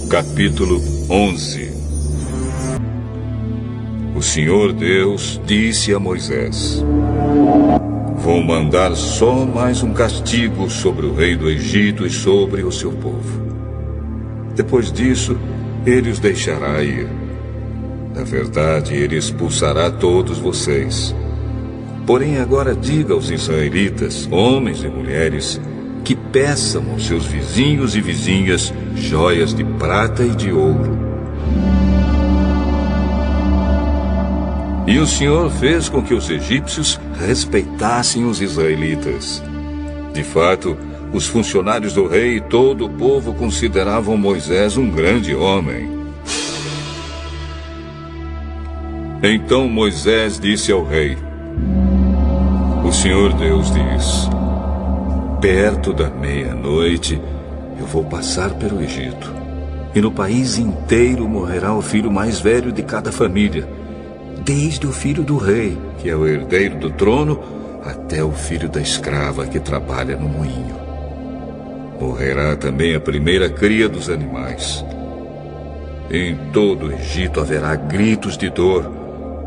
Capítulo 11. O Senhor Deus disse a Moisés: vou mandar só mais um castigo sobre o rei do Egito e sobre o seu povo. Depois disso, ele os deixará ir. Na verdade, ele expulsará todos vocês. Porém, agora diga aos israelitas, homens e mulheres, que peçam aos seus vizinhos e vizinhas joias de prata e de ouro. E o Senhor fez com que os egípcios respeitassem os israelitas. De fato, os funcionários do rei e todo o povo consideravam Moisés um grande homem. Então Moisés disse ao rei: o Senhor Deus diz: perto da meia-noite eu vou passar pelo Egito, e no país inteiro morrerá o filho mais velho de cada família, desde o filho do rei, que é o herdeiro do trono, até o filho da escrava que trabalha no moinho. Morrerá também a primeira cria dos animais. Em todo o Egito haverá gritos de dor,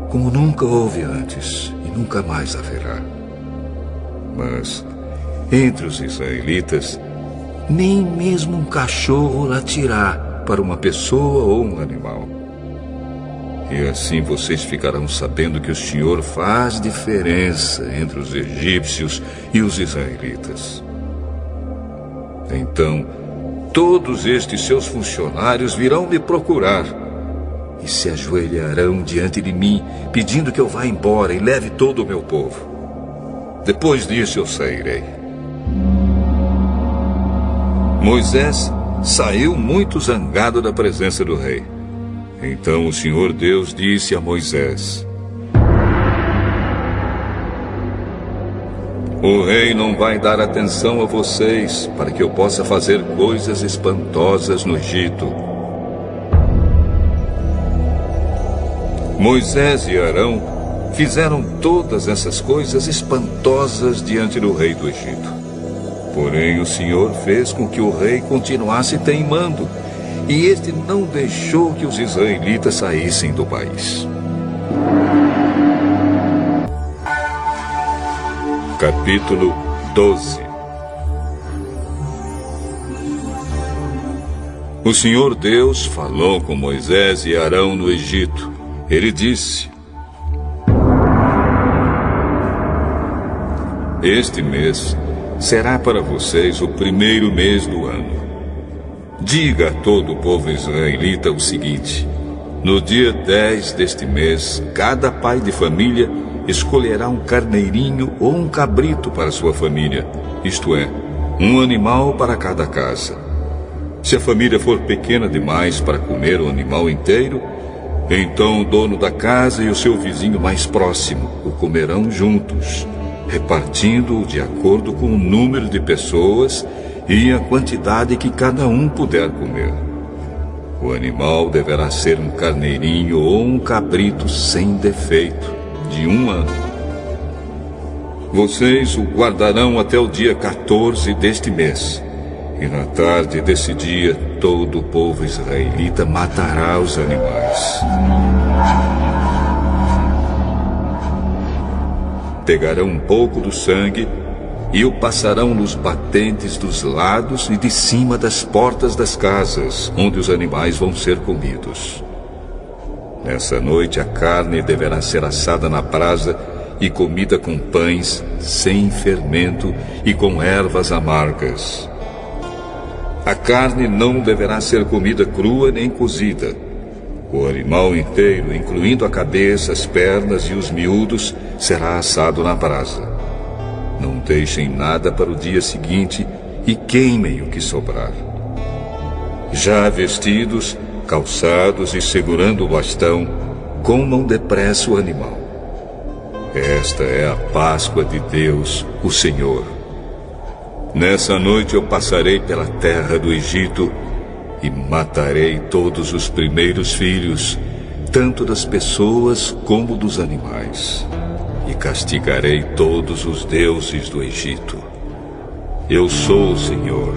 como nunca houve antes e nunca mais haverá. Mas entre os israelitas, nem mesmo um cachorro latirá para uma pessoa ou um animal. E assim vocês ficarão sabendo que o Senhor faz diferença entre os egípcios e os israelitas. Então, todos estes seus funcionários virão me procurar e se ajoelharão diante de mim, pedindo que eu vá embora e leve todo o meu povo. Depois disso eu sairei. Moisés saiu muito zangado da presença do rei. Então o Senhor Deus disse a Moisés: o rei não vai dar atenção a vocês para que eu possa fazer coisas espantosas no Egito. Moisés e Arão fizeram todas essas coisas espantosas diante do rei do Egito. Porém, o Senhor fez com que o rei continuasse teimando, e este não deixou que os israelitas saíssem do país. Capítulo 12. O Senhor Deus falou com Moisés e Arão no Egito. Ele disse: este mês será para vocês o primeiro mês do ano. Diga a todo o povo israelita o seguinte: no dia 10 deste mês, cada pai de família escolherá um carneirinho ou um cabrito para sua família, isto é, um animal para cada casa. Se a família for pequena demais para comer o animal inteiro, então o dono da casa e o seu vizinho mais próximo o comerão juntos, repartindo-o de acordo com o número de pessoas e a quantidade que cada um puder comer. O animal deverá ser um carneirinho ou um cabrito sem defeito, de 1 ano. Vocês o guardarão até o dia 14 deste mês, e na tarde desse dia todo o povo israelita matará os animais. Pegarão um pouco do sangue e o passarão nos batentes dos lados e de cima das portas das casas, onde os animais vão ser comidos. Nessa noite a carne deverá ser assada na brasa e comida com pães sem fermento e com ervas amargas. A carne não deverá ser comida crua nem cozida. O animal inteiro, incluindo a cabeça, as pernas e os miúdos, será assado na brasa. Não deixem nada para o dia seguinte e queimem o que sobrar. Já vestidos, calçados e segurando o bastão, comam depressa o animal. Esta é a Páscoa de Deus, o Senhor. Nessa noite eu passarei pela terra do Egito e matarei todos os primeiros filhos, tanto das pessoas como dos animais. E castigarei todos os deuses do Egito. Eu sou o Senhor.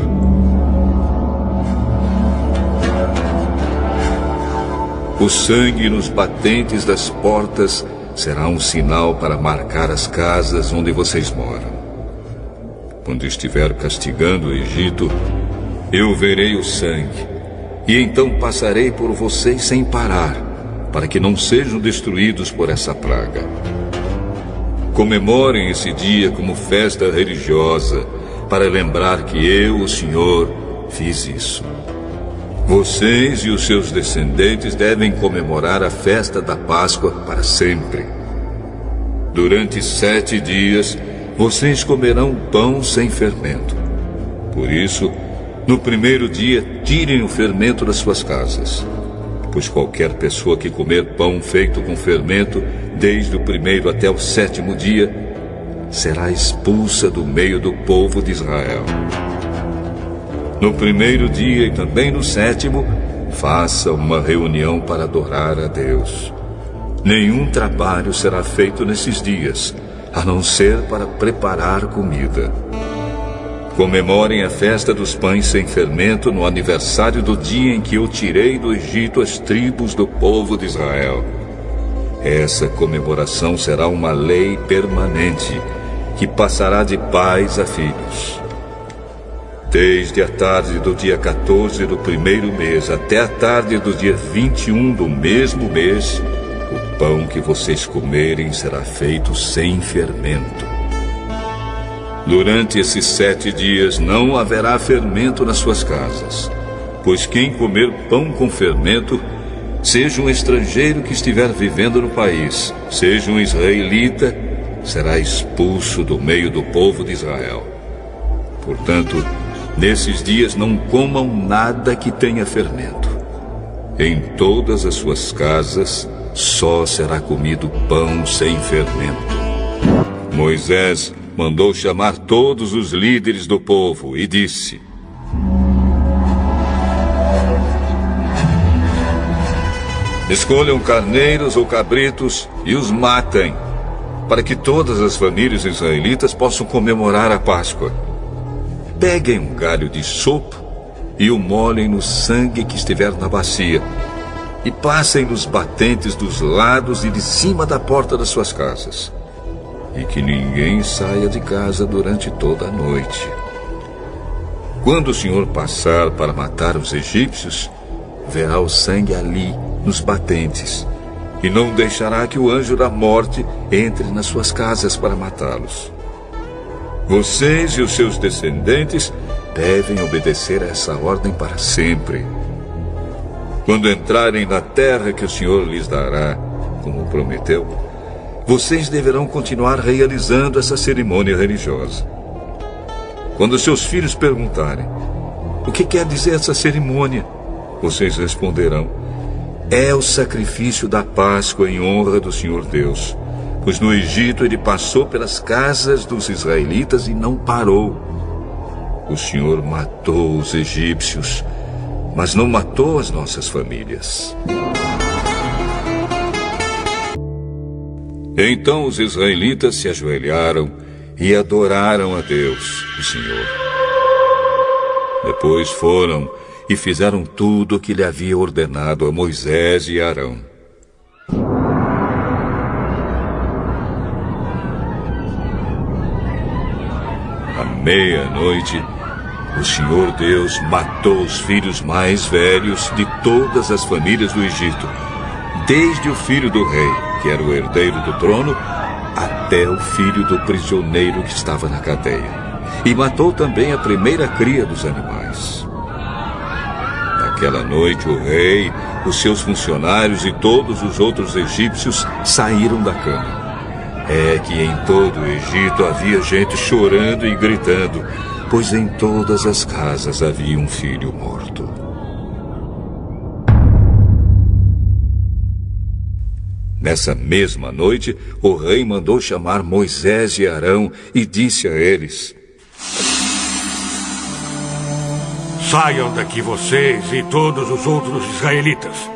O sangue nos batentes das portas será um sinal para marcar as casas onde vocês moram. Quando estiver castigando o Egito, eu verei o sangue, e então passarei por vocês sem parar, para que não sejam destruídos por essa praga. Comemorem esse dia como festa religiosa, para lembrar que eu, o Senhor, fiz isso. Vocês e os seus descendentes devem comemorar a festa da Páscoa para sempre. Durante 7 dias, vocês comerão pão sem fermento. Por isso, no primeiro dia, tirem o fermento das suas casas. Pois qualquer pessoa que comer pão feito com fermento, desde o primeiro até o 7º dia, será expulsa do meio do povo de Israel. No primeiro dia e também no 7º, faça uma reunião para adorar a Deus. Nenhum trabalho será feito nesses dias, a não ser para preparar comida. Comemorem a festa dos pães sem fermento no aniversário do dia em que eu tirei do Egito as tribos do povo de Israel. Essa comemoração será uma lei permanente, que passará de pais a filhos. Desde a tarde do dia 14 do primeiro mês até a tarde do dia 21 do mesmo mês, o pão que vocês comerem será feito sem fermento. Durante esses 7 dias não haverá fermento nas suas casas, pois quem comer pão com fermento, seja um estrangeiro que estiver vivendo no país, seja um israelita, será expulso do meio do povo de Israel. Portanto, nesses dias não comam nada que tenha fermento. Em todas as suas casas só será comido pão sem fermento. Moisés mandou chamar todos os líderes do povo e disse: escolham carneiros ou cabritos e os matem, para que todas as famílias israelitas possam comemorar a Páscoa. Peguem um galho de sopo e o molhem no sangue que estiver na bacia, e passem nos batentes dos lados e de cima da porta das suas casas. E que ninguém saia de casa durante toda a noite. Quando o Senhor passar para matar os egípcios, verá o sangue ali, nos batentes, e não deixará que o anjo da morte entre nas suas casas para matá-los. Vocês e os seus descendentes devem obedecer a essa ordem para sempre. Quando entrarem na terra que o Senhor lhes dará, como prometeu, vocês deverão continuar realizando essa cerimônia religiosa. Quando seus filhos perguntarem: o que quer dizer essa cerimônia? Vocês responderão: é o sacrifício da Páscoa em honra do Senhor Deus. Pois no Egito ele passou pelas casas dos israelitas e não parou. O Senhor matou os egípcios, mas não matou as nossas famílias. Então os israelitas se ajoelharam e adoraram a Deus, o Senhor. Depois foram e fizeram tudo o que lhe havia ordenado a Moisés e Arão. À meia-noite, o Senhor Deus matou os filhos mais velhos de todas as famílias do Egito, desde o filho do rei, que era o herdeiro do trono, até o filho do prisioneiro que estava na cadeia. E matou também a primeira cria dos animais. Naquela noite, o rei, os seus funcionários e todos os outros egípcios saíram da cama. É que em todo o Egito havia gente chorando e gritando, pois em todas as casas havia um filho morto. Nessa mesma noite, o rei mandou chamar Moisés e Arão e disse a eles: saiam daqui vocês e todos os outros israelitas.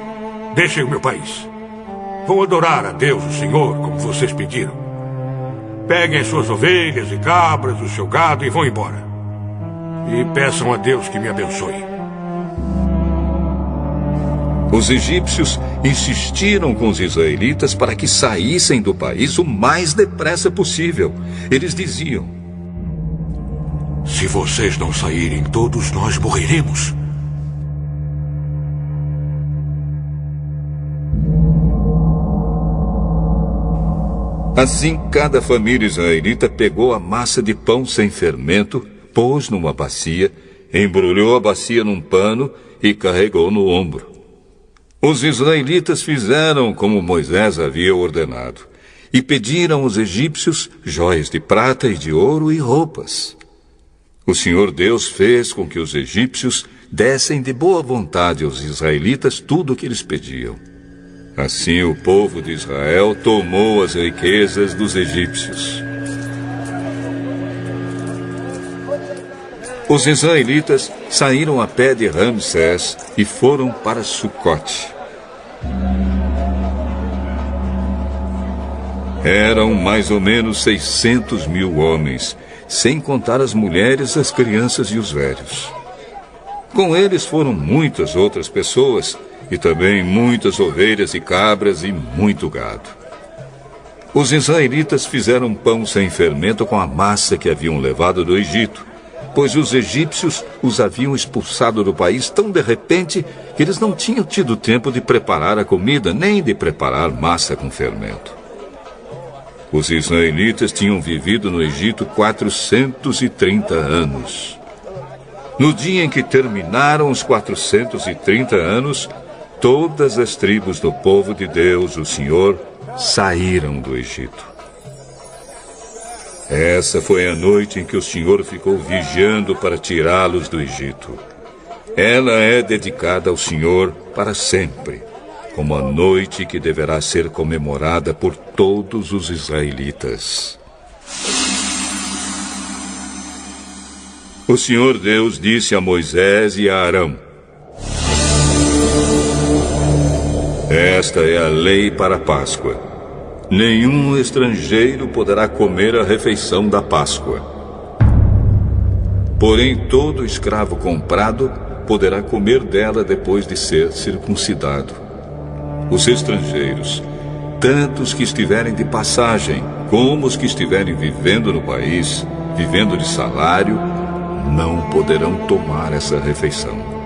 Deixem o meu país. Vão adorar a Deus, o Senhor, como vocês pediram. Peguem suas ovelhas e cabras, o seu gado e vão embora. E peçam a Deus que me abençoe. Os egípcios insistiram com os israelitas para que saíssem do país o mais depressa possível. Eles diziam: se vocês não saírem, todos nós morreremos. Assim, cada família israelita pegou a massa de pão sem fermento, pôs numa bacia, embrulhou a bacia num pano e carregou no ombro. Os israelitas fizeram como Moisés havia ordenado e pediram aos egípcios joias de prata e de ouro e roupas. O Senhor Deus fez com que os egípcios dessem de boa vontade aos israelitas tudo o que eles pediam. Assim o povo de Israel tomou as riquezas dos egípcios. Os israelitas saíram a pé de Ramsés e foram para Sucote. Eram mais ou menos 600 mil homens, sem contar as mulheres, as crianças e os velhos. Com eles foram muitas outras pessoas, e também muitas ovelhas e cabras e muito gado. Os israelitas fizeram pão sem fermento com a massa que haviam levado do Egito, pois os egípcios os haviam expulsado do país tão de repente que eles não tinham tido tempo de preparar a comida, nem de preparar massa com fermento. Os israelitas tinham vivido no Egito 430 anos. No dia em que terminaram os 430 anos, todas as tribos do povo de Deus, o Senhor, saíram do Egito. Essa foi a noite em que o Senhor ficou vigiando para tirá-los do Egito. Ela é dedicada ao Senhor para sempre, como a noite que deverá ser comemorada por todos os israelitas. O Senhor Deus disse a Moisés e a Arão: esta é a lei para a Páscoa. Nenhum estrangeiro poderá comer a refeição da Páscoa. Porém, todo escravo comprado poderá comer dela depois de ser circuncidado. Os estrangeiros, tanto os que estiverem de passagem, como os que estiverem vivendo no país, vivendo de salário, não poderão tomar essa refeição.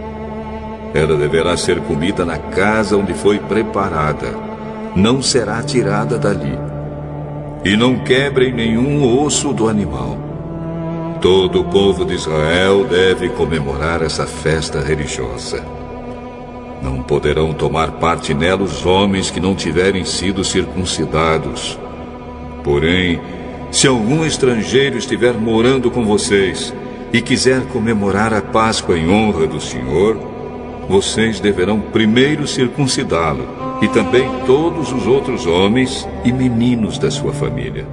Ela deverá ser comida na casa onde foi preparada. Não será tirada dali. E não quebrem nenhum osso do animal. Todo o povo de Israel deve comemorar essa festa religiosa. Não poderão tomar parte nela os homens que não tiverem sido circuncidados. Porém, se algum estrangeiro estiver morando com vocês e quiser comemorar a Páscoa em honra do Senhor, vocês deverão primeiro circuncidá-lo, e também todos os outros homens e meninos da sua família.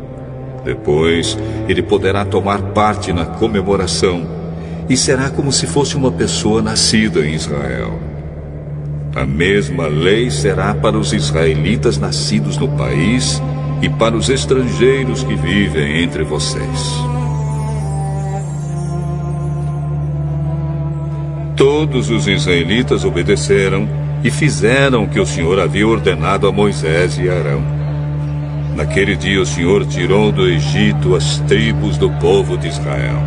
Depois, ele poderá tomar parte na comemoração, e será como se fosse uma pessoa nascida em Israel. A mesma lei será para os israelitas nascidos no país e para os estrangeiros que vivem entre vocês. Todos os israelitas obedeceram e fizeram o que o Senhor havia ordenado a Moisés e Arão. Naquele dia o Senhor tirou do Egito as tribos do povo de Israel.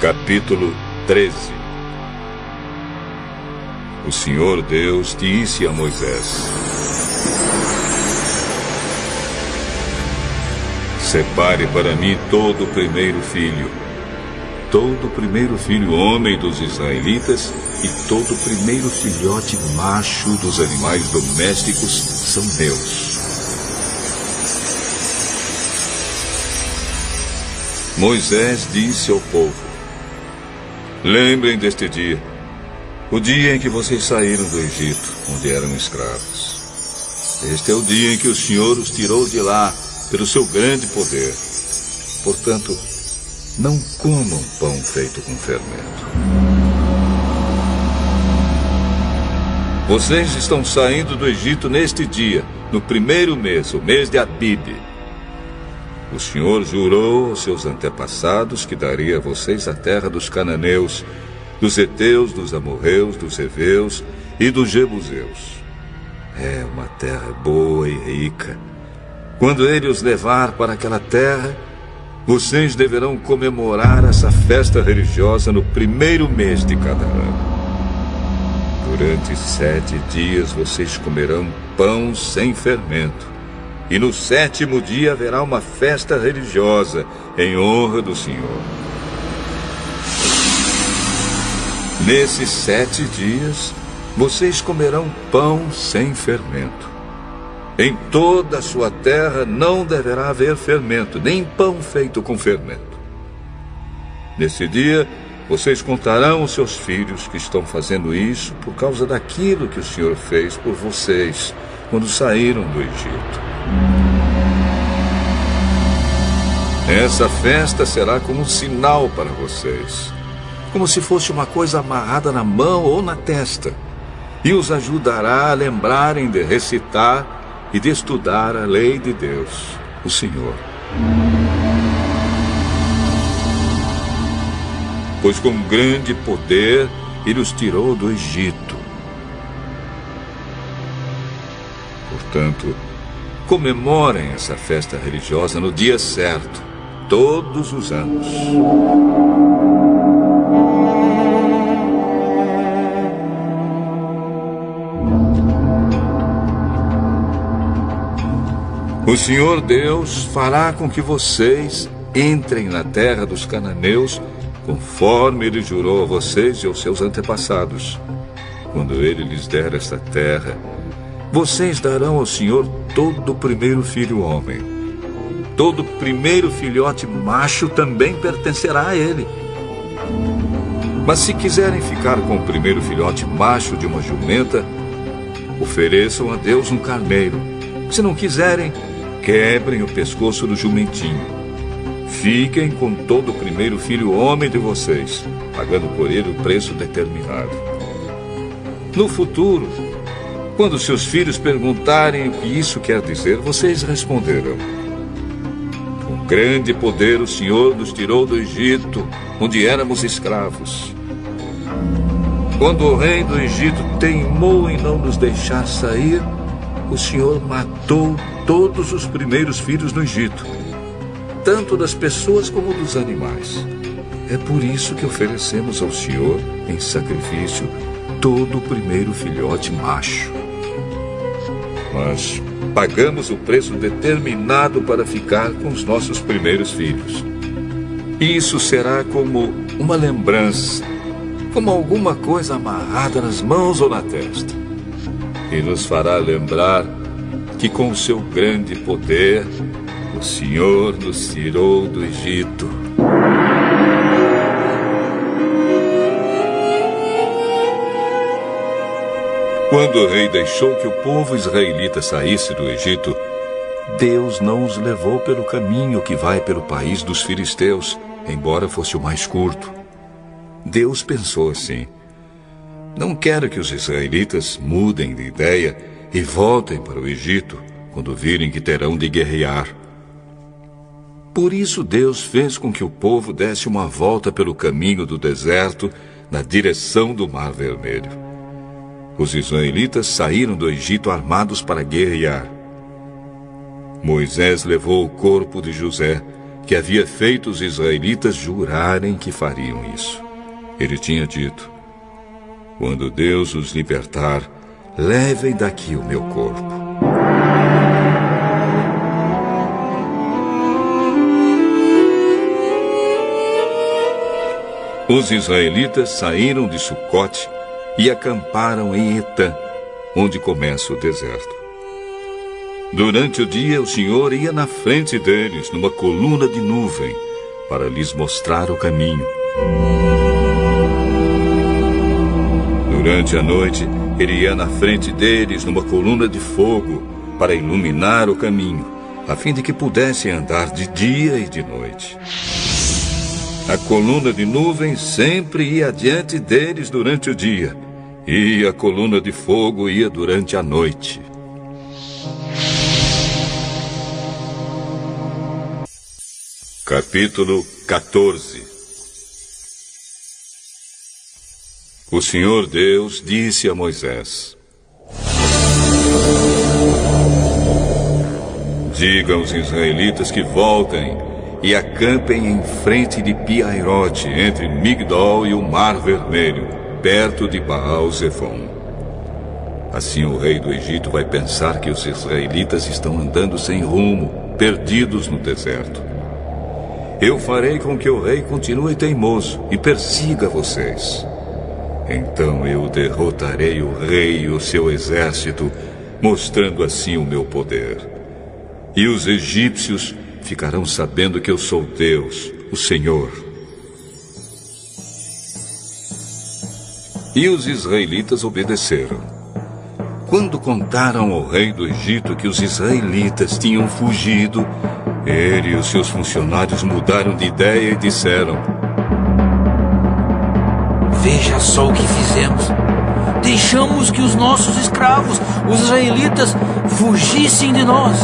Capítulo 13. O Senhor Deus disse a Moisés: separe para mim todo o primeiro filho homem dos israelitas e todo o primeiro filhote macho dos animais domésticos são meus. Moisés disse ao povo: lembrem deste dia, o dia em que vocês saíram do Egito, onde eram escravos. Este é o dia em que o Senhor os tirou de lá pelo seu grande poder. Portanto, não comam pão feito com fermento. Vocês estão saindo do Egito neste dia, no primeiro mês, o mês de Abibe. O Senhor jurou aos seus antepassados que daria a vocês a terra dos cananeus, dos heteus, dos amorreus, dos heveus e dos jebuseus. É uma terra boa e rica. Quando ele os levar para aquela terra, vocês deverão comemorar essa festa religiosa no primeiro mês de cada ano. Durante 7 dias vocês comerão pão sem fermento. E no 7º dia haverá uma festa religiosa em honra do Senhor. Nesses 7 dias, vocês comerão pão sem fermento. Em toda a sua terra não deverá haver fermento, nem pão feito com fermento. Nesse dia, vocês contarão aos seus filhos que estão fazendo isso por causa daquilo que o Senhor fez por vocês quando saíram do Egito. Essa festa será como um sinal para vocês, como se fosse uma coisa amarrada na mão ou na testa, e os ajudará a lembrarem de recitar e de estudar a lei de Deus, o Senhor. Pois com grande poder ele os tirou do Egito. Portanto, comemorem essa festa religiosa no dia certo, todos os anos. O Senhor Deus fará com que vocês entrem na terra dos cananeus, conforme ele jurou a vocês e aos seus antepassados. Quando ele lhes der esta terra, vocês darão ao Senhor todo o primeiro filho homem. Todo primeiro filhote macho também pertencerá a ele. Mas se quiserem ficar com o primeiro filhote macho de uma jumenta, ofereçam a Deus um carneiro. Se não quiserem, quebrem o pescoço do jumentinho. Fiquem com todo o primeiro filho homem de vocês, pagando por ele o preço determinado. No futuro, quando seus filhos perguntarem o que isso quer dizer, vocês responderão: com grande poder o Senhor nos tirou do Egito, onde éramos escravos. Quando o rei do Egito teimou em não nos deixar sair, o Senhor matou todos os primeiros filhos no Egito, tanto das pessoas como dos animais. É por isso que oferecemos ao Senhor, em sacrifício, todo o primeiro filhote macho. Mas pagamos o preço determinado para ficar com os nossos primeiros filhos. Isso será como uma lembrança, como alguma coisa amarrada nas mãos ou na testa, e nos fará lembrar que com o seu grande poder, o Senhor nos tirou do Egito. Quando o rei deixou que o povo israelita saísse do Egito, Deus não os levou pelo caminho que vai pelo país dos filisteus, embora fosse o mais curto. Deus pensou assim: não quero que os israelitas mudem de ideia e voltem para o Egito quando virem que terão de guerrear. Por isso Deus fez com que o povo desse uma volta pelo caminho do deserto na direção do Mar Vermelho. Os israelitas saíram do Egito armados para guerrear. Moisés levou o corpo de José, que havia feito os israelitas jurarem que fariam isso. Ele tinha dito: quando Deus os libertar, levem daqui o meu corpo. Os israelitas saíram de Sucote e acamparam em Etã, onde começa o deserto. Durante o dia, o Senhor ia na frente deles, numa coluna de nuvem, para lhes mostrar o caminho. Durante a noite, ele ia na frente deles, numa coluna de fogo, para iluminar o caminho, a fim de que pudessem andar de dia e de noite. A coluna de nuvem sempre ia adiante deles durante o dia, e a coluna de fogo ia durante a noite. Capítulo 14. O Senhor Deus disse a Moisés: diga aos israelitas que voltem e acampem em frente de Pi-Hahirote, entre Migdol e o Mar Vermelho, perto de Baal-Zefon. Assim o rei do Egito vai pensar que os israelitas estão andando sem rumo, perdidos no deserto. Eu farei com que o rei continue teimoso e persiga vocês. Então eu derrotarei o rei e o seu exército, mostrando assim o meu poder. E os egípcios ficarão sabendo que eu sou Deus, o Senhor. E os israelitas obedeceram. Quando contaram ao rei do Egito que os israelitas tinham fugido, ele e os seus funcionários mudaram de ideia e disseram: veja só o que fizemos. Deixamos que os nossos escravos, os israelitas, fugissem de nós.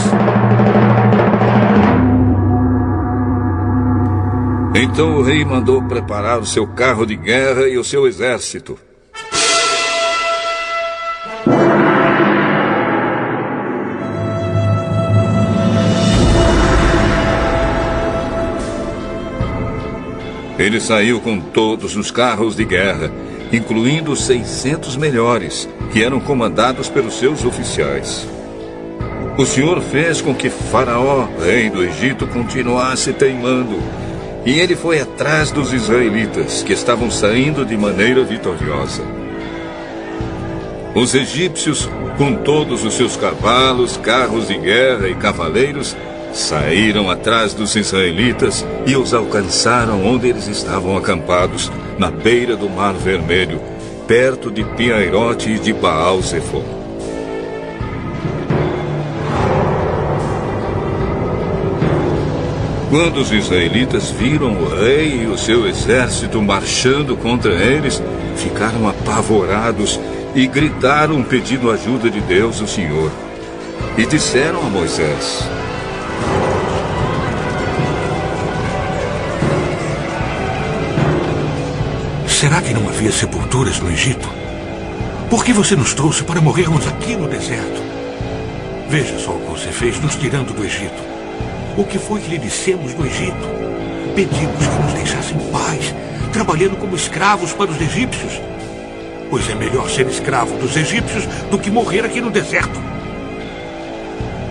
Então o rei mandou preparar o seu carro de guerra e o seu exército. Ele saiu com todos os carros de guerra, incluindo os 600 melhores, que eram comandados pelos seus oficiais. O Senhor fez com que Faraó, rei do Egito, continuasse teimando, e ele foi atrás dos israelitas, que estavam saindo de maneira vitoriosa. Os egípcios, com todos os seus cavalos, carros de guerra e cavaleiros, saíram atrás dos israelitas e os alcançaram onde eles estavam acampados, na beira do Mar Vermelho, perto de Pi-Hahirote e de Baal-Zefon. Quando os israelitas viram o rei e o seu exército marchando contra eles, ficaram apavorados e gritaram pedindo ajuda de Deus, o Senhor. E disseram a Moisés: será que não havia sepulturas no Egito? Por que você nos trouxe para morrermos aqui no deserto? Veja só o que você fez nos tirando do Egito. O que foi que lhe dissemos no Egito? Pedimos que nos deixasse em paz, trabalhando como escravos para os egípcios. Pois é melhor ser escravo dos egípcios do que morrer aqui no deserto.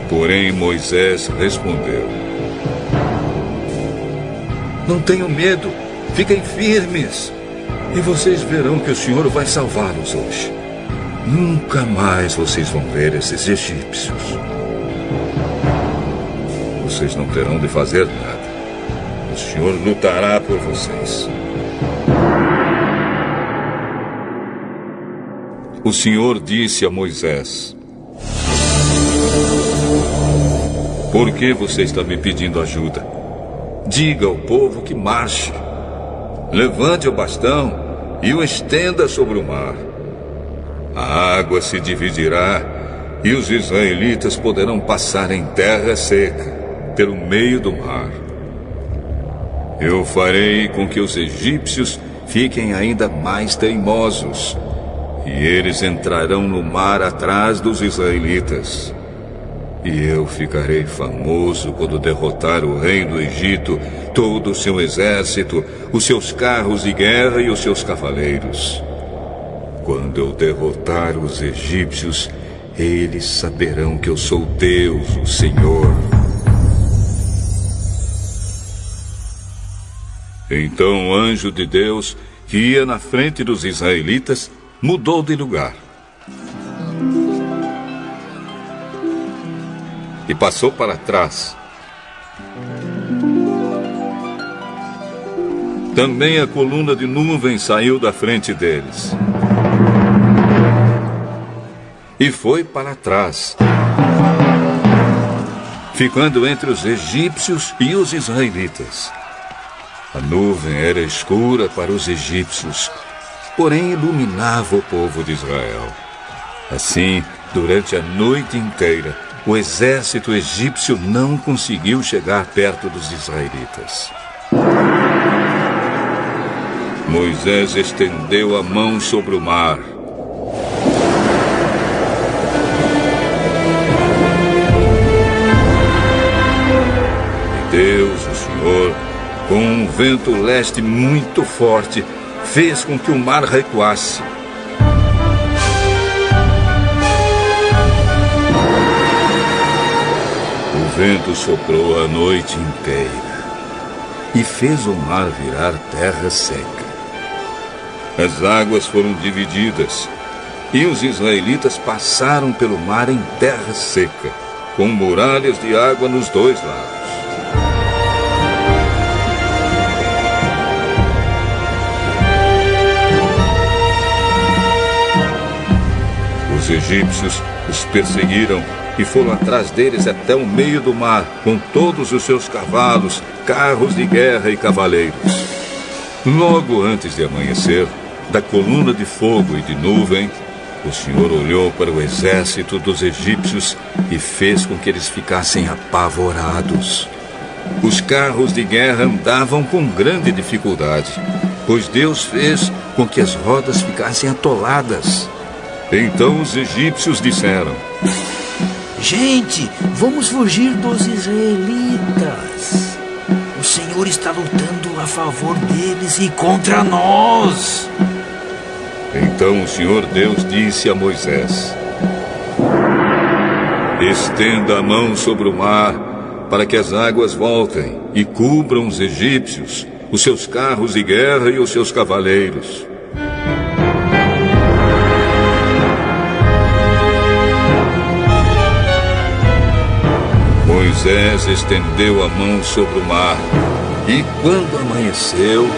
Porém Moisés respondeu: não tenham medo, fiquem firmes. E vocês verão que o Senhor vai salvá-los hoje. Nunca mais vocês vão ver esses egípcios. Vocês não terão de fazer nada. O Senhor lutará por vocês. O Senhor disse a Moisés: por que você está me pedindo ajuda? Diga ao povo que marche. Levante o bastão e o estenda sobre o mar. A água se dividirá e os israelitas poderão passar em terra seca, pelo meio do mar. Eu farei com que os egípcios fiquem ainda mais teimosos, e eles entrarão no mar atrás dos israelitas. E eu ficarei famoso quando derrotar o rei do Egito, todo o seu exército, os seus carros de guerra e os seus cavaleiros. Quando eu derrotar os egípcios, eles saberão que eu sou Deus, o Senhor. Então o anjo de Deus, que ia na frente dos israelitas, mudou de lugar. E passou para trás. Também a coluna de nuvem saiu da frente deles. E foi para trás, ficando entre os egípcios e os israelitas. A nuvem era escura para os egípcios, porém iluminava o povo de Israel. Assim, durante a noite inteira, o exército egípcio não conseguiu chegar perto dos israelitas. Moisés estendeu a mão sobre o mar. E Deus, o Senhor, com um vento leste muito forte, fez com que o mar recuasse. O vento soprou a noite inteira e fez o mar virar terra seca. As águas foram divididas e os israelitas passaram pelo mar em terra seca, com muralhas de água nos dois lados. Os egípcios os perseguiram e foram atrás deles até o meio do mar, com todos os seus cavalos, carros de guerra e cavaleiros. Logo antes de amanhecer, da coluna de fogo e de nuvem, o Senhor olhou para o exército dos egípcios e fez com que eles ficassem apavorados. Os carros de guerra andavam com grande dificuldade, pois Deus fez com que as rodas ficassem atoladas. Então os egípcios disseram: Gente, vamos fugir dos israelitas. O Senhor está lutando a favor deles e contra nós. Então o Senhor Deus disse a Moisés: estenda a mão sobre o mar, para que as águas voltem e cubram os egípcios, os seus carros de guerra e os seus cavaleiros. Moisés estendeu a mão sobre o mar, e quando amanheceu,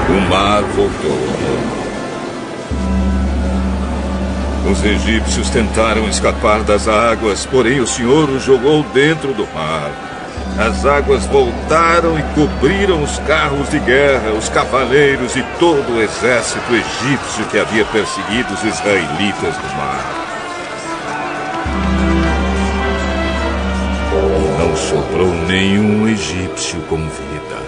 o mar voltou ao normal. Os egípcios tentaram escapar das águas, porém o Senhor os jogou dentro do mar. As águas voltaram e cobriram os carros de guerra, os cavaleiros e todo o exército egípcio que havia perseguido os israelitas no mar. Não sobrou nenhum egípcio com vida.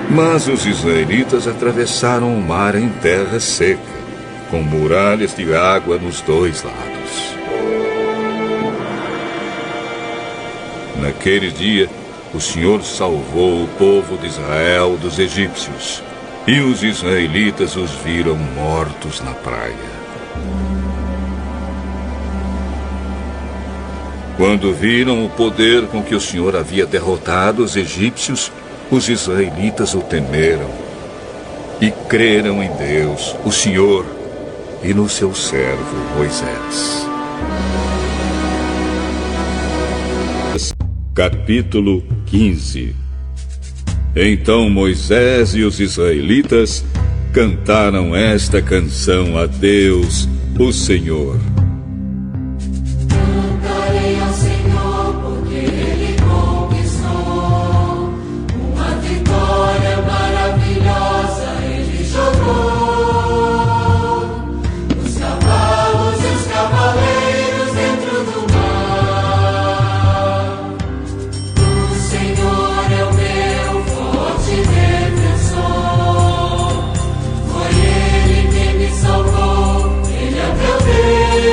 Mas os israelitas atravessaram o mar em terra seca, com muralhas de água nos dois lados. Naquele dia, o Senhor salvou o povo de Israel dos egípcios, e os israelitas os viram mortos na praia. Quando viram o poder com que o Senhor havia derrotado os egípcios, os israelitas o temeram e creram em Deus, o Senhor, e no seu servo Moisés. Capítulo 15. Então Moisés e os israelitas cantaram esta canção a Deus, o Senhor. Cantarei ao Senhor porque Ele conquistou uma vitória maravilhosa, Ele jogou os cavalos e os cavaleiros dentro do mar. O Senhor é o meu forte defensor, foi Ele quem me salvou, Ele é meu Deus.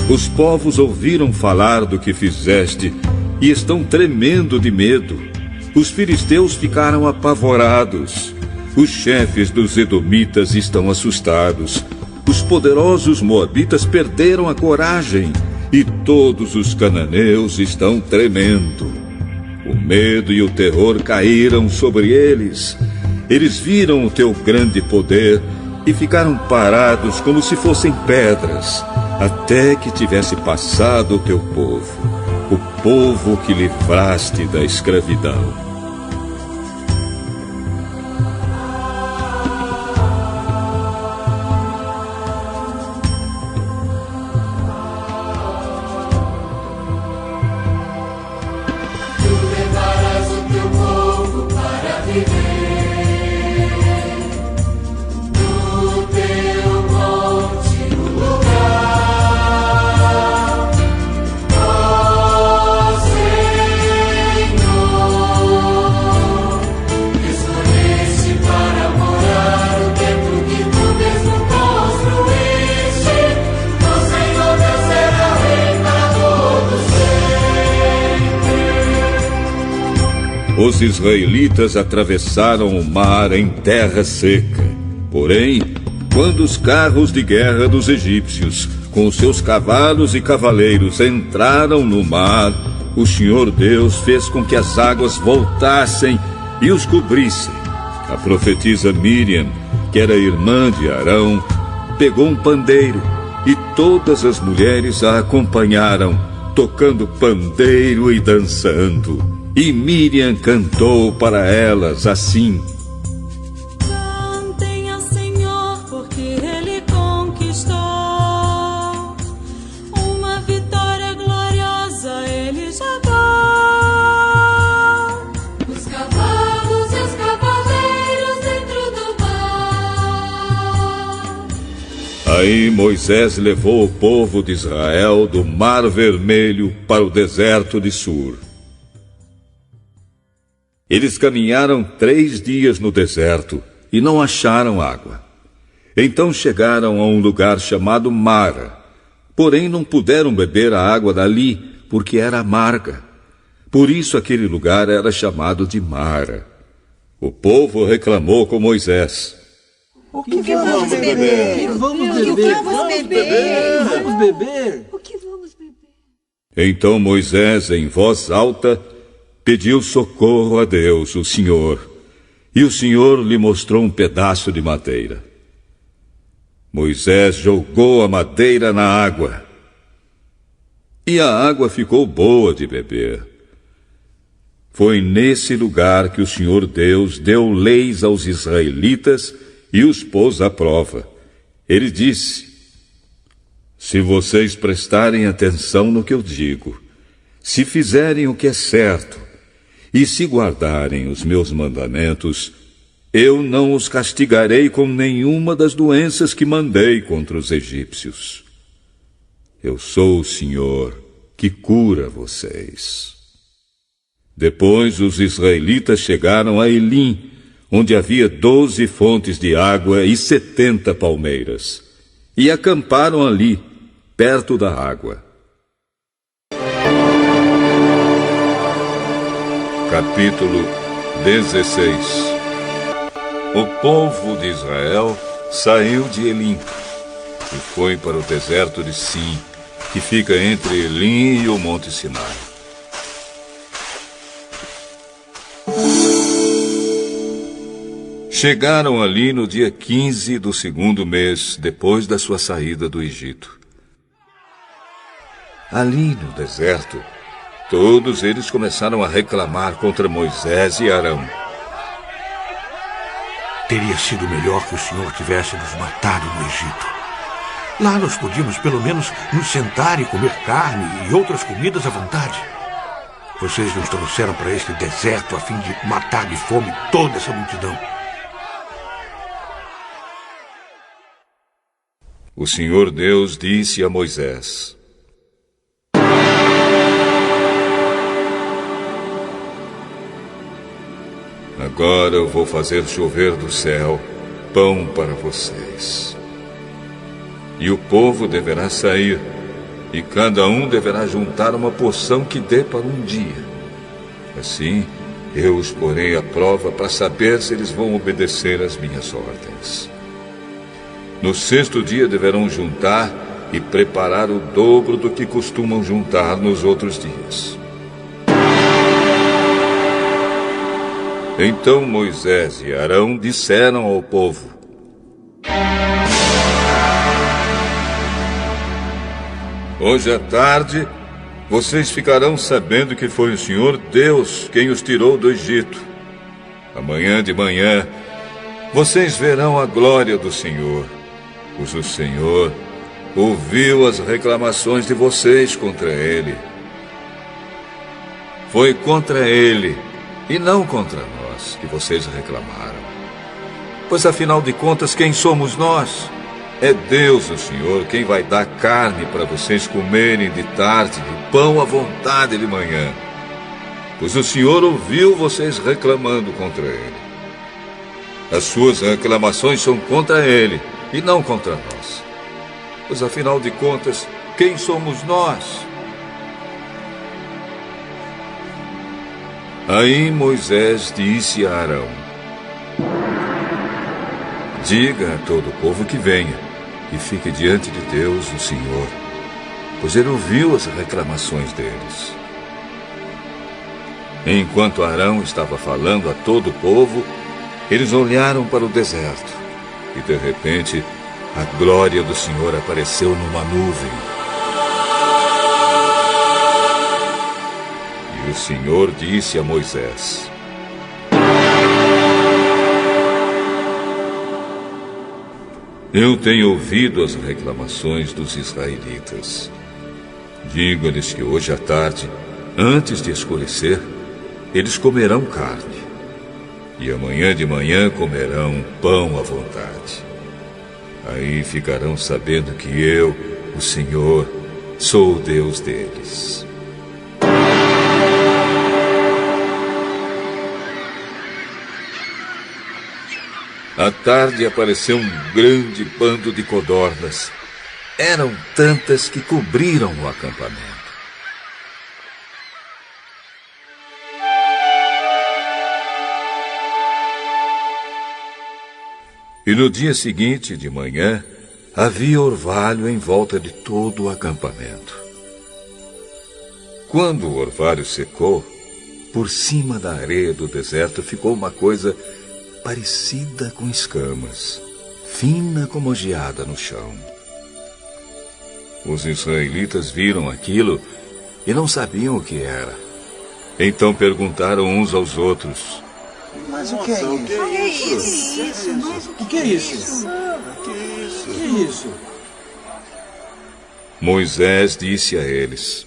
Os povos ouviram falar do que fizeste e estão tremendo de medo. Os filisteus ficaram apavorados. Os chefes dos edomitas estão assustados. Os poderosos moabitas perderam a coragem e todos os cananeus estão tremendo. O medo e o terror caíram sobre eles. Eles viram o teu grande poder e ficaram parados como se fossem pedras, até que tivesse passado o teu povo, o povo que livraste da escravidão. Os israelitas atravessaram o mar em terra seca. Porém, quando os carros de guerra dos egípcios, com seus cavalos e cavaleiros, entraram no mar, o Senhor Deus fez com que as águas voltassem e os cobrissem. A profetisa Miriam, que era irmã de Arão, pegou um pandeiro e todas as mulheres a acompanharam, tocando pandeiro e dançando. E Miriam cantou para elas assim: Cantem ao Senhor, porque Ele conquistou uma vitória gloriosa, Ele jogou os cavalos e os cavaleiros dentro do mar. Aí Moisés levou o povo de Israel do Mar Vermelho para o deserto de Sur. Eles caminharam 3 dias no deserto e não acharam água. Então chegaram a um lugar chamado Mara. Porém não puderam beber a água dali, porque era amarga. Por isso aquele lugar era chamado de Mara. O povo reclamou com Moisés: O que vamos beber? Vamos beber? Vamos beber? O que vamos beber? Então Moisés, em voz alta, pediu socorro a Deus, o Senhor, e o Senhor lhe mostrou um pedaço de madeira. Moisés jogou a madeira na água, e a água ficou boa de beber. Foi nesse lugar que o Senhor Deus deu leis aos israelitas e os pôs à prova. Ele disse: se vocês prestarem atenção no que eu digo, se fizerem o que é certo, e se guardarem os meus mandamentos, eu não os castigarei com nenhuma das doenças que mandei contra os egípcios. Eu sou o Senhor que cura vocês. Depois os israelitas chegaram a Elim, onde havia 12 fontes de água e 70 palmeiras, e acamparam ali, perto da água. Capítulo 16. O povo de Israel saiu de Elim e foi para o deserto de Sim, que fica entre Elim e o Monte Sinai. Chegaram ali no dia 15 do 2º mês, depois da sua saída do Egito. Ali no deserto, todos eles começaram a reclamar contra Moisés e Arão. Teria sido melhor que o Senhor tivesse nos matado no Egito. Lá nós podíamos pelo menos nos sentar e comer carne e outras comidas à vontade. Vocês nos trouxeram para este deserto a fim de matar de fome toda essa multidão. O Senhor Deus disse a Moisés: agora eu vou fazer chover do céu pão para vocês. E o povo deverá sair, e cada um deverá juntar uma porção que dê para um dia. Assim, eu os porei à prova para saber se eles vão obedecer às minhas ordens. No 6º dia deverão juntar e preparar o dobro do que costumam juntar nos outros dias. Então Moisés e Arão disseram ao povo: hoje à tarde, vocês ficarão sabendo que foi o Senhor Deus quem os tirou do Egito. Amanhã de manhã, vocês verão a glória do Senhor, pois o Senhor ouviu as reclamações de vocês contra Ele. Foi contra Ele e não contra nós que vocês reclamaram. Pois afinal de contas, quem somos nós? É Deus, o Senhor, quem vai dar carne para vocês comerem de tarde e pão à vontade de manhã. Pois o Senhor ouviu vocês reclamando contra Ele. As suas reclamações são contra Ele e não contra nós. Pois afinal de contas, quem somos nós? Aí Moisés disse a Arão: diga a todo o povo que venha e fique diante de Deus, o Senhor, pois ele ouviu as reclamações deles. Enquanto Arão estava falando a todo o povo, eles olharam para o deserto e, de repente, a glória do Senhor apareceu numa nuvem. E o Senhor disse a Moisés: eu tenho ouvido as reclamações dos israelitas. Diga-lhes que hoje à tarde, antes de escurecer, eles comerão carne. E amanhã de manhã comerão pão à vontade. Aí ficarão sabendo que eu, o Senhor, sou o Deus deles. À tarde apareceu um grande bando de codornas. Eram tantas que cobriram o acampamento. E no dia seguinte, de manhã, havia orvalho em volta de todo o acampamento. Quando o orvalho secou, por cima da areia do deserto ficou uma coisa parecida com escamas, fina como geada no chão. Os israelitas viram aquilo e não sabiam o que era. Então perguntaram uns aos outros: mas o que é isso? O que é isso? O que é isso? Moisés disse a eles: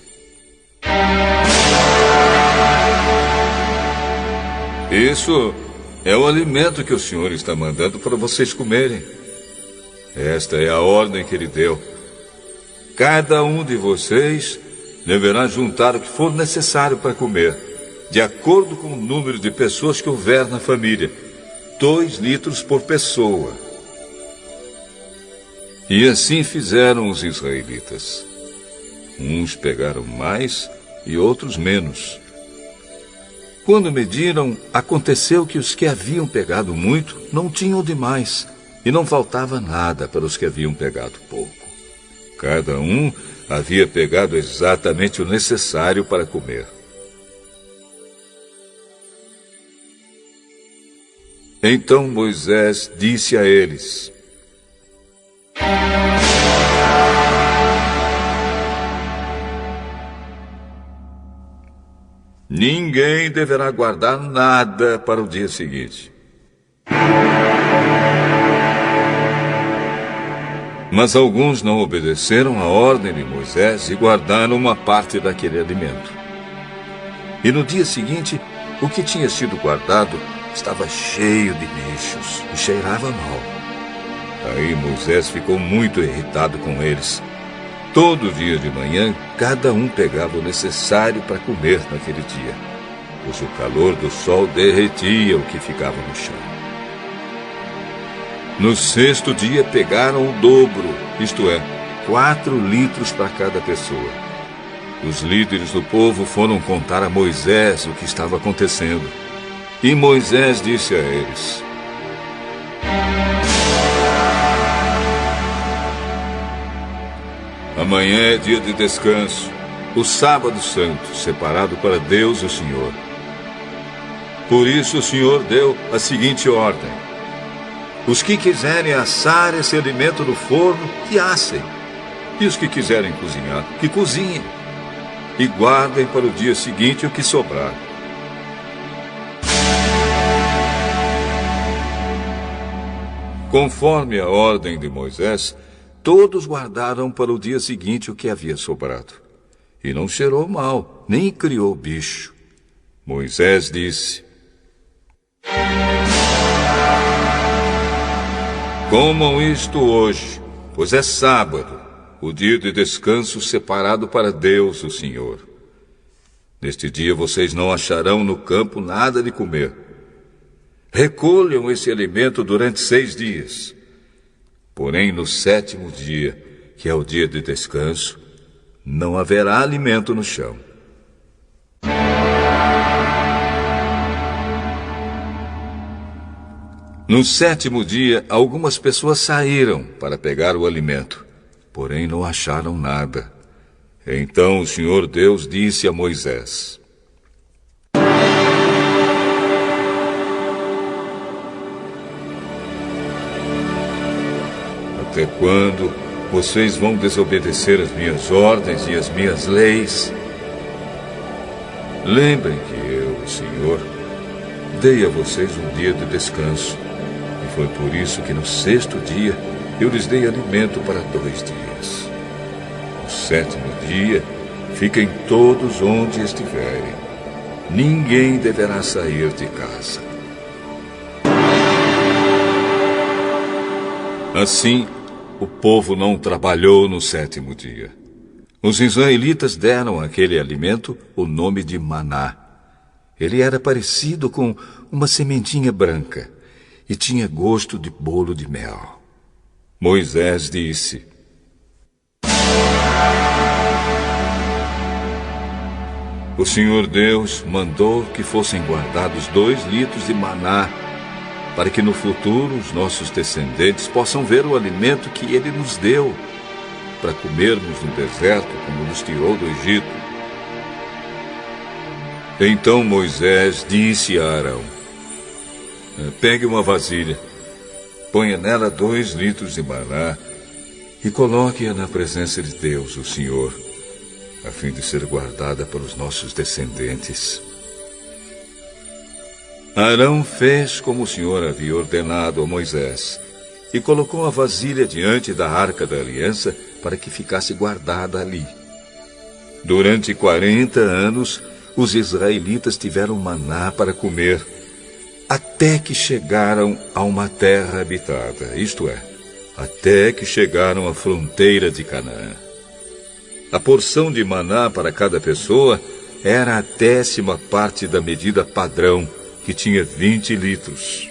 isso é o alimento que o Senhor está mandando para vocês comerem. Esta é a ordem que Ele deu. Cada um de vocês deverá juntar o que for necessário para comer, de acordo com o número de pessoas que houver na família. 2 litros por pessoa. E assim fizeram os israelitas. Uns pegaram mais e outros menos. Quando mediram, aconteceu que os que haviam pegado muito não tinham demais, e não faltava nada para os que haviam pegado pouco. Cada um havia pegado exatamente o necessário para comer. Então Moisés disse a eles: ninguém deverá guardar nada para o dia seguinte. Mas alguns não obedeceram à ordem de Moisés e guardaram uma parte daquele alimento. E no dia seguinte, o que tinha sido guardado estava cheio de bichos e cheirava mal. Aí Moisés ficou muito irritado com eles. Todo dia de manhã, cada um pegava o necessário para comer naquele dia, pois o calor do sol derretia o que ficava no chão. No 6º dia pegaram o dobro, isto é, 4 litros para cada pessoa. Os líderes do povo foram contar a Moisés o que estava acontecendo. E Moisés disse a eles: amanhã é dia de descanso, o sábado santo, separado para Deus o Senhor. Por isso o Senhor deu a seguinte ordem: os que quiserem assar esse alimento no forno, que assem. E os que quiserem cozinhar, que cozinhem. E guardem para o dia seguinte o que sobrar. Conforme a ordem de Moisés, todos guardaram para o dia seguinte o que havia sobrado. E não cheirou mal, nem criou bicho. Moisés disse: comam isto hoje, pois é sábado, o dia de descanso separado para Deus, o Senhor. Neste dia vocês não acharão no campo nada de comer. Recolham esse alimento durante 6 dias. Porém, no 7º dia, que é o dia de descanso, não haverá alimento no chão. No 7º dia, algumas pessoas saíram para pegar o alimento, porém não acharam nada. Então o Senhor Deus disse a Moisés: até quando vocês vão desobedecer as minhas ordens e as minhas leis? Lembrem que eu, o Senhor, dei a vocês um dia de descanso. E foi por isso que no 6º dia eu lhes dei alimento para 2 dias. No 7º dia, fiquem todos onde estiverem. Ninguém deverá sair de casa. Assim, o povo não trabalhou no 7º dia. Os israelitas deram àquele alimento o nome de maná. Ele era parecido com uma sementinha branca e tinha gosto de bolo de mel. Moisés disse: o Senhor Deus mandou que fossem guardados 2 litros de maná, para que no futuro os nossos descendentes possam ver o alimento que Ele nos deu, para comermos no deserto, como nos tirou do Egito. Então Moisés disse a Arão: pegue uma vasilha, ponha nela 2 litros de maná e coloque-a na presença de Deus, o Senhor, a fim de ser guardada para os nossos descendentes. Arão fez como o Senhor havia ordenado a Moisés e colocou a vasilha diante da Arca da Aliança para que ficasse guardada ali. Durante 40 anos, os israelitas tiveram maná para comer, até que chegaram a uma terra habitada, isto é, até que chegaram à fronteira de Canaã. A porção de maná para cada pessoa era a 10ª parte da medida padrão, que tinha 20 litros.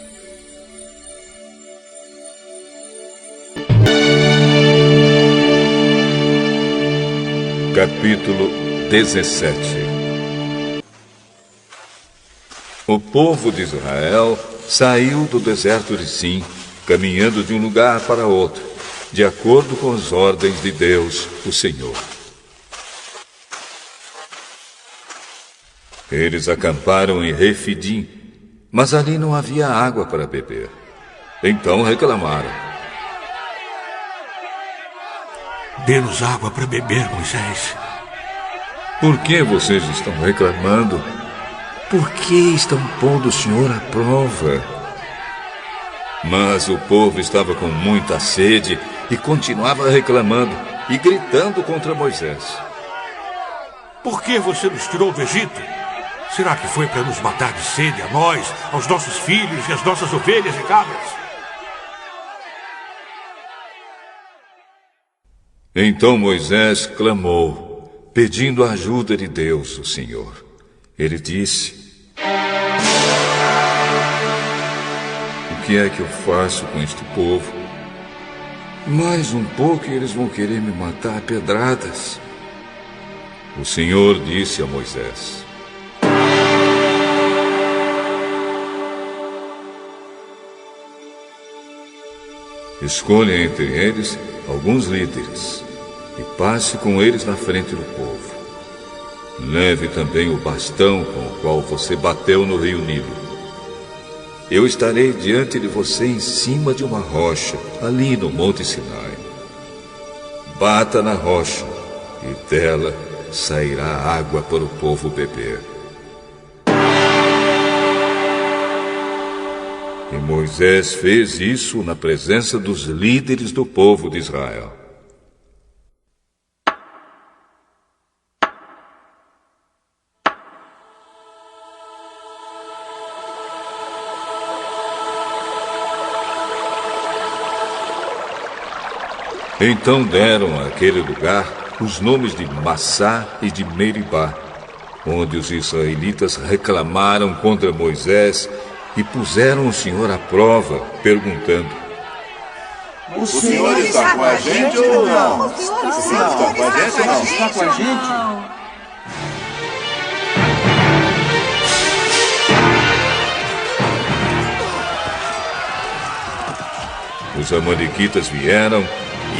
Capítulo 17. O povo de Israel saiu do deserto de Sim, caminhando de um lugar para outro, de acordo com as ordens de Deus, o Senhor. Eles acamparam em Refidim, mas ali não havia água para beber. Então reclamaram: dê-nos água para beber, Moisés. por que vocês estão reclamando? Por que estão pondo o Senhor à prova? Mas o povo estava com muita sede e continuava reclamando e gritando contra Moisés. Por que você nos tirou do Egito? Será que foi para nos matar de sede a nós, aos nossos filhos e às nossas ovelhas e cabras? Então Moisés clamou, pedindo a ajuda de Deus, o Senhor. Ele disse: o que é que eu faço com este povo? Mais um pouco e eles vão querer me matar a pedradas. O Senhor disse a Moisés: escolha entre eles alguns líderes e passe com eles na frente do povo. Leve também o bastão com o qual você bateu no rio Nilo. Eu estarei diante de você em cima de uma rocha, ali no Monte Sinai. Bata na rocha, e dela sairá água para o povo beber. E Moisés fez isso na presença dos líderes do povo de Israel. Então deram àquele lugar os nomes de Massá e de Meribá, onde os israelitas reclamaram contra Moisés e puseram o Senhor à prova, perguntando: O Senhor está com a gente ou não? O Senhor está com a gente ou não? Está com a gente? Os amalequitas vieram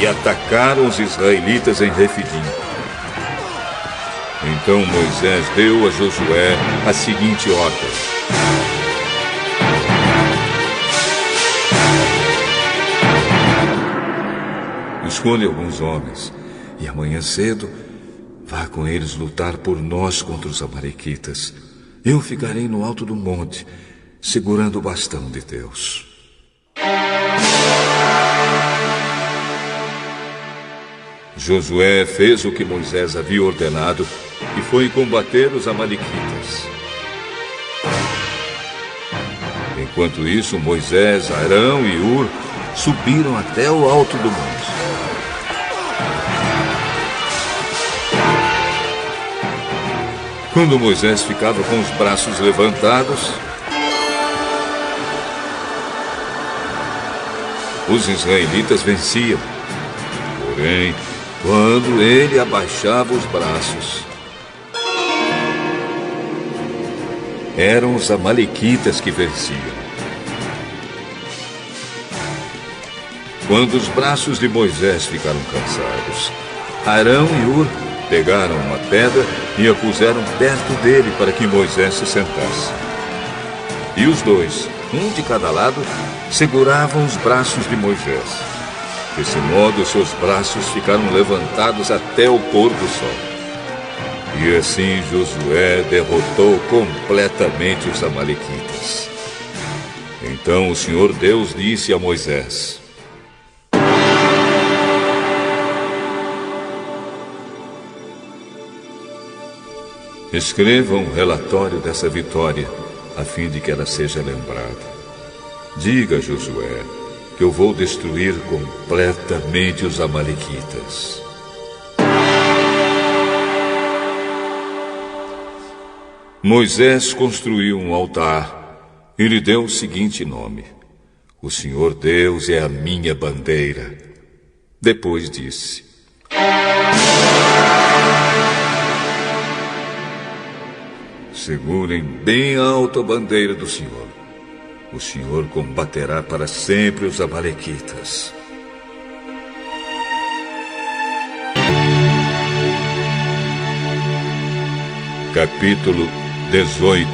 e atacaram os israelitas em Refidim. Então Moisés deu a Josué a seguinte ordem: escolha alguns homens e amanhã cedo vá com eles lutar por nós contra os amalequitas. Eu ficarei no alto do monte, segurando o bastão de Deus. Josué fez o que Moisés havia ordenado e foi combater os amalequitas. Enquanto isso, Moisés, Arão e Hur subiram até o alto do monte. Quando Moisés ficava com os braços levantados, os israelitas venciam. Porém, quando ele abaixava os braços, eram os amalequitas que venciam. Quando os braços de Moisés ficaram cansados, Arão e Hur pegaram uma pedra e a puseram perto dele para que Moisés se sentasse. E os dois, um de cada lado, seguravam os braços de Moisés. Desse modo, seus braços ficaram levantados até o pôr do sol. E assim Josué derrotou completamente os amalequitas. Então o Senhor Deus disse a Moisés: escreva um relatório dessa vitória, a fim de que ela seja lembrada. Diga a Josué que eu vou destruir completamente os amalequitas. Moisés construiu um altar e lhe deu o seguinte nome: o Senhor Deus é a minha bandeira. Depois disse: segurem bem alto a bandeira do Senhor. O Senhor combaterá para sempre os amalequitas. Capítulo 18.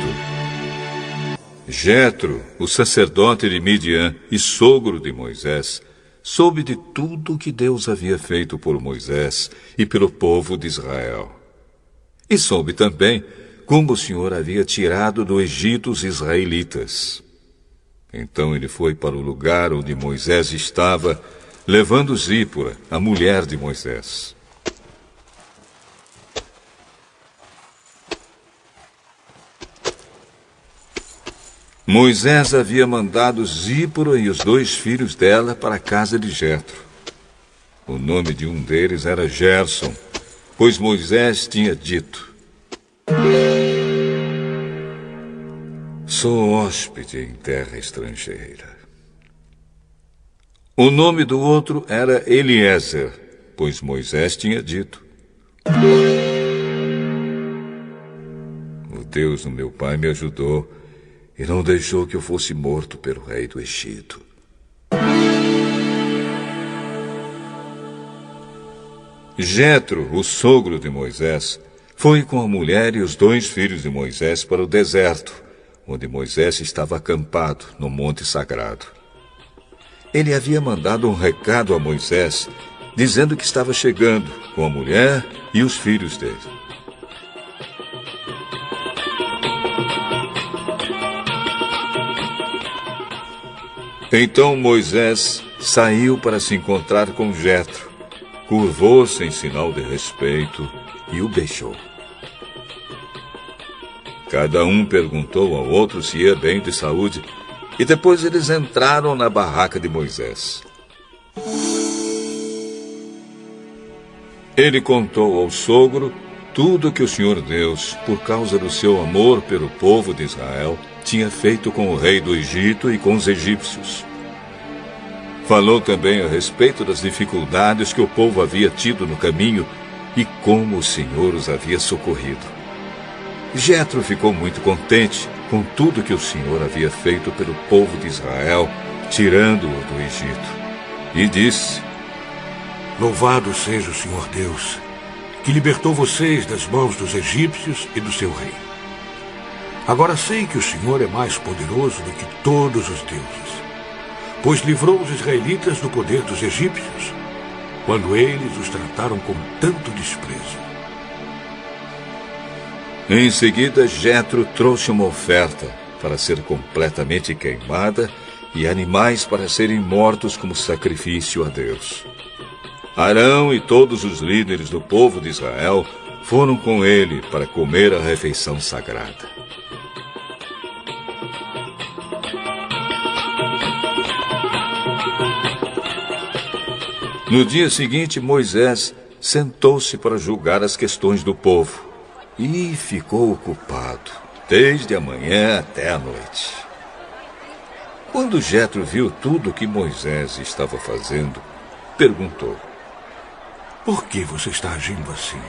Jetro, o sacerdote de Midian e sogro de Moisés, soube de tudo o que Deus havia feito por Moisés e pelo povo de Israel. E soube também como o Senhor havia tirado do Egito os israelitas. Então ele foi para o lugar onde Moisés estava, levando Zípora, a mulher de Moisés. Moisés havia mandado Zípora e os 2 filhos dela para a casa de Jetro. O nome de um deles era Gerson, pois Moisés tinha dito: sou hóspede em terra estrangeira. O nome do outro era Eliezer, pois Moisés tinha dito: o Deus do meu pai me ajudou e não deixou que eu fosse morto pelo rei do Egito. Jetro, o sogro de Moisés, foi com a mulher e os 2 filhos de Moisés para o deserto, onde Moisés estava acampado no monte sagrado. Ele havia mandado um recado a Moisés, dizendo que estava chegando com a mulher e os filhos dele. Então Moisés saiu para se encontrar com Jetro, curvou-se em sinal de respeito e o beijou. Cada um perguntou ao outro se ia bem de saúde, e depois eles entraram na barraca de Moisés. Ele contou ao sogro tudo que o Senhor Deus, por causa do seu amor pelo povo de Israel, tinha feito com o rei do Egito e com os egípcios. Falou também a respeito das dificuldades que o povo havia tido no caminho e como o Senhor os havia socorrido. Jetro ficou muito contente com tudo que o Senhor havia feito pelo povo de Israel, tirando-o do Egito, e disse: Louvado seja o Senhor Deus, que libertou vocês das mãos dos egípcios e do seu rei. Agora sei que o Senhor é mais poderoso do que todos os deuses, pois livrou os israelitas do poder dos egípcios, quando eles os trataram com tanto desprezo. Em seguida, Jetro trouxe uma oferta para ser completamente queimada e animais para serem mortos como sacrifício a Deus. Arão e todos os líderes do povo de Israel foram com ele para comer a refeição sagrada. No dia seguinte, Moisés sentou-se para julgar as questões do povo e ficou ocupado desde a manhã até a noite. Quando Jetro viu tudo o que Moisés estava fazendo, perguntou: Por que você está agindo assim?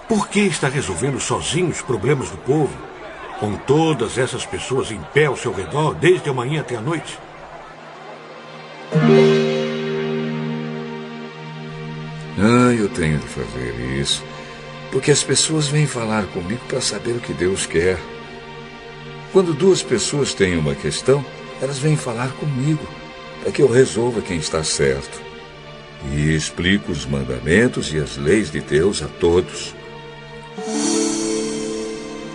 Por que está resolvendo sozinho os problemas do povo, com todas essas pessoas em pé ao seu redor, desde a manhã até a noite? Eu tenho de fazer isso, porque as pessoas vêm falar comigo para saber o que Deus quer. Quando 2 pessoas têm uma questão, elas vêm falar comigo, para que eu resolva quem está certo. E explico os mandamentos e as leis de Deus a todos.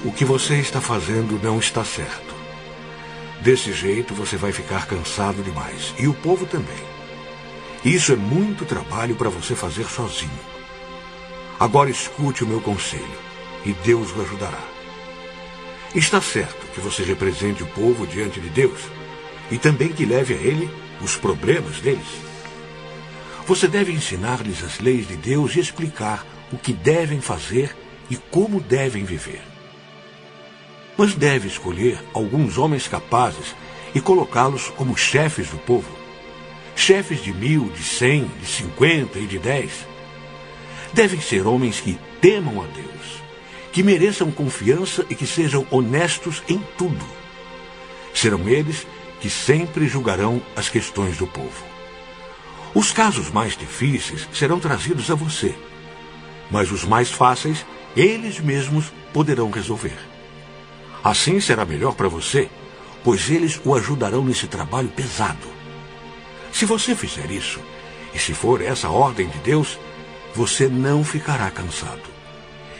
O que você está fazendo não está certo. Desse jeito você vai ficar cansado demais, e o povo também. Isso é muito trabalho para você fazer sozinho. Agora escute o meu conselho, e Deus o ajudará. Está certo que você represente o povo diante de Deus, e também que leve a ele os problemas deles. Você deve ensinar-lhes as leis de Deus e explicar o que devem fazer e como devem viver. Mas deve escolher alguns homens capazes e colocá-los como chefes do povo. Chefes de 1000, de 100, de 50 e de 10. Devem ser homens que temam a Deus, que mereçam confiança e que sejam honestos em tudo. Serão eles que sempre julgarão as questões do povo. Os casos mais difíceis serão trazidos a você, mas os mais fáceis, eles mesmos poderão resolver. Assim será melhor para você, pois eles o ajudarão nesse trabalho pesado. Se você fizer isso, e se for essa a ordem de Deus, você não ficará cansado.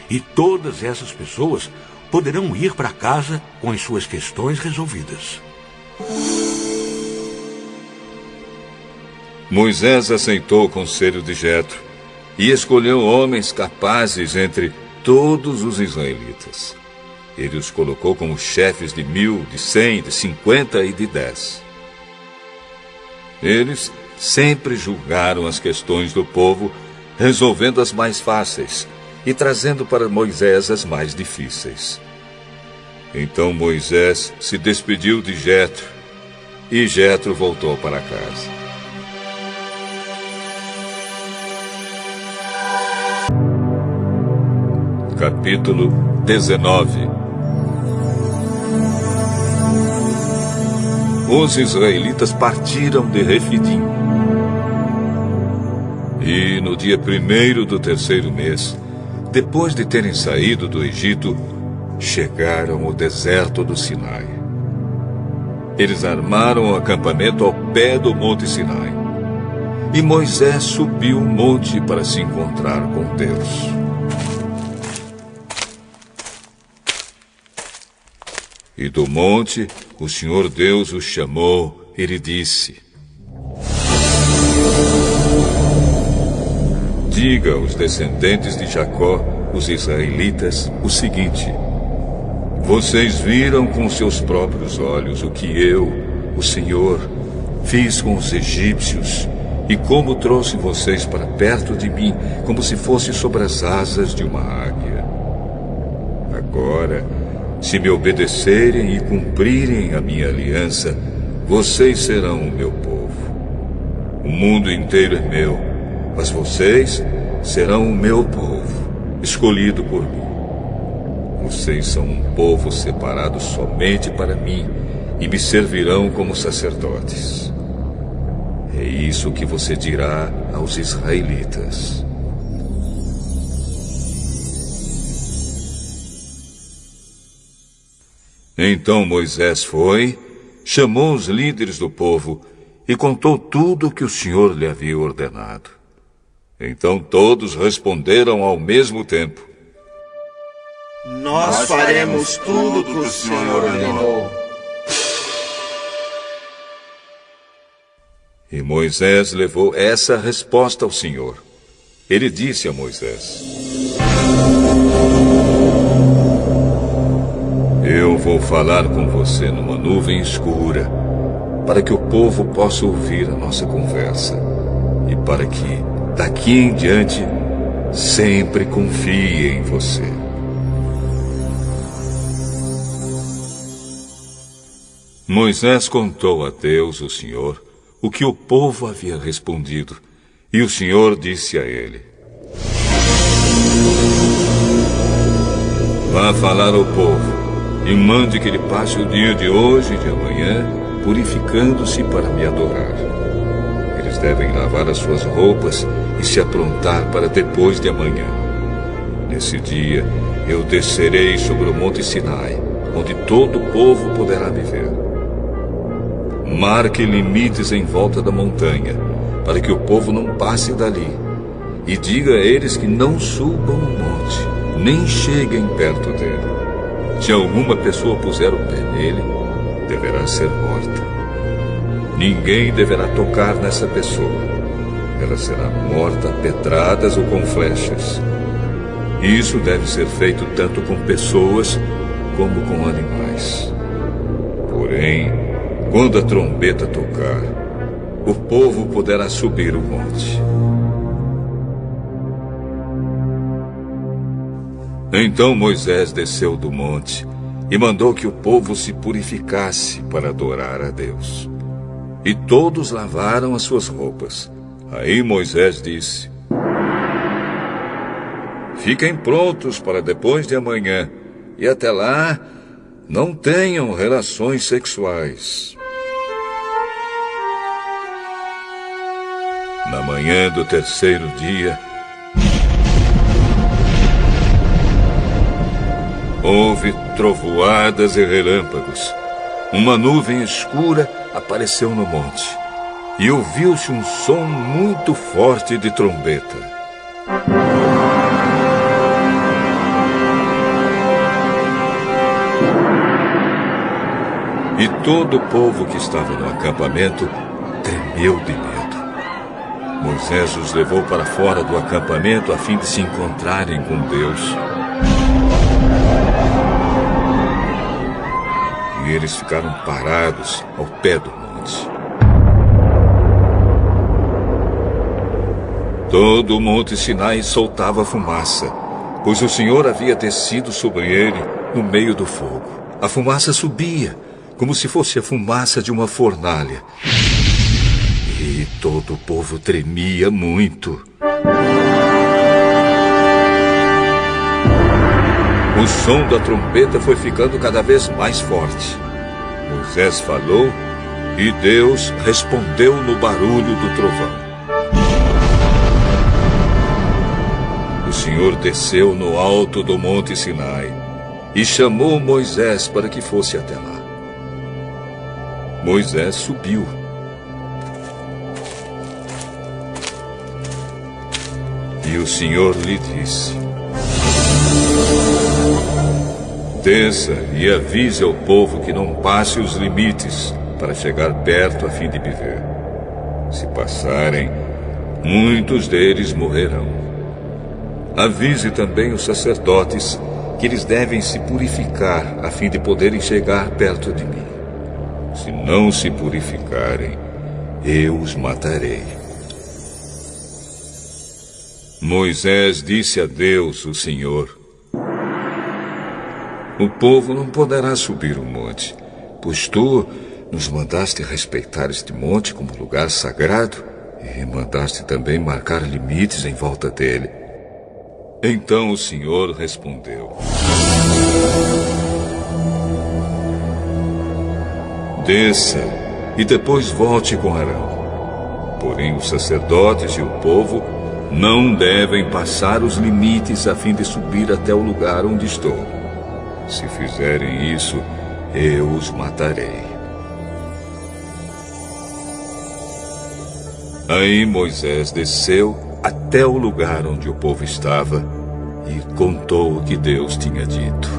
E todas essas pessoas poderão ir para casa com as suas questões resolvidas. Moisés aceitou o conselho de Jetro e escolheu homens capazes entre todos os israelitas. Ele os colocou como chefes de 1000, de 100, de 50 e de 10. Eles sempre julgaram as questões do povo, resolvendo as mais fáceis e trazendo para Moisés as mais difíceis. Então Moisés se despediu de Jetro e Jetro voltou para casa. capítulo 19. Os israelitas partiram de Refidim. E no dia 1º do 3º mês, depois de terem saído do Egito, chegaram ao deserto do Sinai. Eles armaram o acampamento ao pé do Monte Sinai. E Moisés subiu o monte para se encontrar com Deus. E do monte, o Senhor Deus o chamou e lhe disse: diga aos descendentes de Jacó, os israelitas, o seguinte: vocês viram com seus próprios olhos o que eu, o Senhor, fiz com os egípcios e como trouxe vocês para perto de mim, como se fosse sobre as asas de uma águia. Agora, se me obedecerem e cumprirem a minha aliança, vocês serão o meu povo. O mundo inteiro é meu, mas vocês serão o meu povo, escolhido por mim. Vocês são um povo separado somente para mim e me servirão como sacerdotes. É isso que você dirá aos israelitas. Então Moisés foi, chamou os líderes do povo e contou tudo o que o Senhor lhe havia ordenado. Então todos responderam ao mesmo tempo: Nós faremos tudo o que o Senhor ordenou. E Moisés levou essa resposta ao Senhor. Ele disse a Moisés: eu vou falar com você numa nuvem escura, para que o povo possa ouvir a nossa conversa, e para que, daqui em diante, sempre confie em você. Moisés contou a Deus, o Senhor, o que o povo havia respondido, e o Senhor disse a ele: vá falar ao povo, e mande que ele passe o dia de hoje e de amanhã purificando-se para me adorar. Eles devem lavar as suas roupas e se aprontar para depois de amanhã. Nesse dia eu descerei sobre o Monte Sinai, onde todo o povo poderá me ver. Marque limites em volta da montanha, para que o povo não passe dali. E diga a eles que não subam o monte, nem cheguem perto dele. Se alguma pessoa puser o pé nele, deverá ser morta. Ninguém deverá tocar nessa pessoa. Ela será morta a pedradas ou com flechas. Isso deve ser feito tanto com pessoas como com animais. Porém, quando a trombeta tocar, o povo poderá subir o monte. Então Moisés desceu do monte e mandou que o povo se purificasse para adorar a Deus. E todos lavaram as suas roupas. Aí Moisés disse: fiquem prontos para depois de amanhã, e até lá não tenham relações sexuais. Na manhã do 3º dia, houve trovoadas e relâmpagos. Uma nuvem escura apareceu no monte, e ouviu-se um som muito forte de trombeta. E todo o povo que estava no acampamento tremeu de medo. Moisés os levou para fora do acampamento a fim de se encontrarem com Deus. E eles ficaram parados ao pé do monte. Todo o Monte Sinai soltava fumaça, pois o Senhor havia descido sobre ele no meio do fogo. A fumaça subia, como se fosse a fumaça de uma fornalha. E todo o povo tremia muito. O som da trombeta foi ficando cada vez mais forte. Moisés falou e Deus respondeu no barulho do trovão. O Senhor desceu no alto do monte Sinai e chamou Moisés para que fosse até lá. Moisés subiu. E o Senhor lhe disse: desça e avise ao povo que não passe os limites para chegar perto a fim de me ver. Se passarem, muitos deles morrerão. Avise também os sacerdotes que eles devem se purificar a fim de poderem chegar perto de mim. Se não se purificarem, eu os matarei. Moisés disse a Deus, o Senhor: o povo não poderá subir o monte, pois tu nos mandaste respeitar este monte como lugar sagrado e mandaste também marcar limites em volta dele. Então o Senhor respondeu: desça e depois volte com Arão. Porém, os sacerdotes e o povo não devem passar os limites a fim de subir até o lugar onde estou. Se fizerem isso, eu os matarei. Aí Moisés desceu até o lugar onde o povo estava e contou o que Deus tinha dito.